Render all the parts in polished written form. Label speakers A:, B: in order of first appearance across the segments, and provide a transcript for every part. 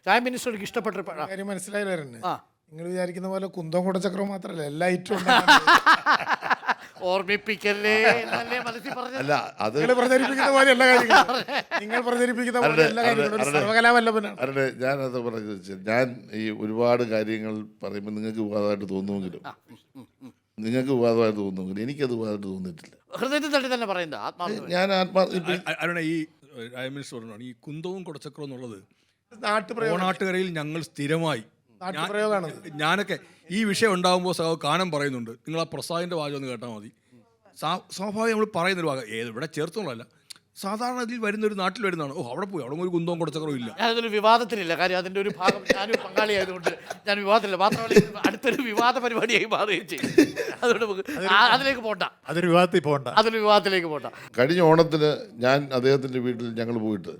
A: Prime മിനിസ്റ്റർക്ക് ഇഷ്ടപ്പെട്ട
B: കാര്യം മനസ്സിലായില്ലായിരുന്നു.
A: ആ
B: നിങ്ങൾ വിചാരിക്കുന്ന പോലെ കുന്തം കുടച്ചക്രം മാത്രമല്ല, എല്ലാ ഐറ്റവും
A: ഓർമ്മിപ്പിക്കല്ലേ എന്നല്ലേ മനസ്സിൽ പറഞ്ഞത്.
C: അല്ല അത്
B: നിങ്ങൾ പ്രചരിപ്പിക്കുന്ന പോലെ എല്ലാ കാര്യങ്ങളും നിങ്ങൾ പ്രചരിപ്പിക്കുന്ന പോലെ എല്ലാ കാര്യങ്ങളും ഒരു സർവകലാവല്ലഭനാണ്.
C: അരുടെ ഞാനത് പറഞ്ഞു വെച്ചാൽ, ഞാൻ ഈ ഒരുപാട് കാര്യങ്ങൾ പറയുമ്പോൾ നിങ്ങൾക്ക് വിവാദമായിട്ട് തോന്നുമെങ്കിലും എനിക്കത് വിവാദമായിട്ട് തോന്നിയിട്ടില്ല.
A: ഹൃദയത്തിൽ തട്ടി തന്നെ പറയുന്നത് ആത്മാർത്ഥ.
C: ഞാൻ
D: അരുണ, ഈ പ്രൈം മിനിസ്റ്റർ പറഞ്ഞാണ് ഈ കുന്തവും കുടച്ചക്രവും എന്നുള്ളത്
B: നാട്ടുപ്രയോഗം,
D: ഓണാട്ടുകരയിൽ ഞങ്ങൾ സ്ഥിരമായി
B: നാട്ടുപ്രയോഗമാണ്.
D: ഞാനൊക്കെ ഈ വിഷയം ഉണ്ടാകുമ്പോൾ സഖാവ് കാനം പറയുന്നുണ്ട്, നിങ്ങൾ ആ പ്രസാദിൻ്റെ വാചകം ഒന്ന് കേട്ടാൽ മതി. സ്വാഭാവികം നമ്മൾ പറയുന്നൊരു വാചകം ഇവിടെ ചേർത്തുള്ളതല്ല, സാധാരണ ഇതിൽ വരുന്നൊരു നാട്ടിൽ വരുന്നതാണ്. അവിടെ പോയി അവിടെ ഒരു കുന്തവും കുടച്ചക്രവും ഇല്ല.
A: ഞാനതൊരു വിവാദത്തിലില്ല, കാര്യം അതിൻ്റെ ഒരു ഭാഗം ഞാനൊരു പങ്കാളിയായതുകൊണ്ട് ഞാൻ വിവാദത്തിലില്ല. മാത്രമല്ല ഇത് അടുത്തൊരു വിവാദ പരിപാടിയായി മാറുകയും ചെയ്യും. അതുകൊണ്ട് നമുക്ക് അതിലേക്ക് പോണ്ട,
E: അതൊരു വിവാദത്തിൽ പോകണ്ട,
A: അതൊരു വിവാദത്തിലേക്ക് പോണ്ട.
C: കഴിഞ്ഞ ഓണത്തിന് ഞാൻ അദ്ദേഹത്തിൻ്റെ വീട്ടിൽ ഞങ്ങൾ പോയിട്ട്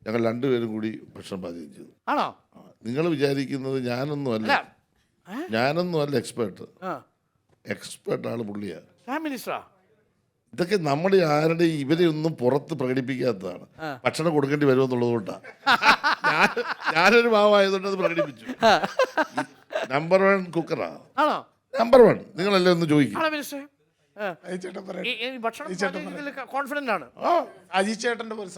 C: ഞങ്ങൾ രണ്ടുപേരും കൂടി ഭക്ഷണം പാചകം ചെയ്തു.
A: ആണോ?
C: നിങ്ങൾ വിചാരിക്കുന്നത് ഞാനൊന്നും അല്ല എക്സ്പേർട്ടാണ് പുള്ളിയാണ്.
A: പ്രൈം മിനിസ്റ്ററാ?
C: ഇതൊക്കെ നമ്മുടെ ആരുടെ ഇവരെ ഒന്നും പുറത്ത് പ്രകടിപ്പിക്കാത്തതാണ്. ഭക്ഷണം കൊടുക്കേണ്ടി വരുമെന്നുള്ളത് കൊണ്ടാണ്. ഞാനൊരു ഭാവമായതുകൊണ്ട് അത് പ്രകടിപ്പിച്ചു. നമ്പർ 1 കുക്കറാ.
A: ആണോ?
C: നമ്പർ 1. നിങ്ങളെല്ലാം ഒന്ന് ചോദിക്കും.
A: ഭക്ഷണം കോൺഫിഡന്റ് ആണ്.
B: സജി ചേട്ടന്റെ പോലെ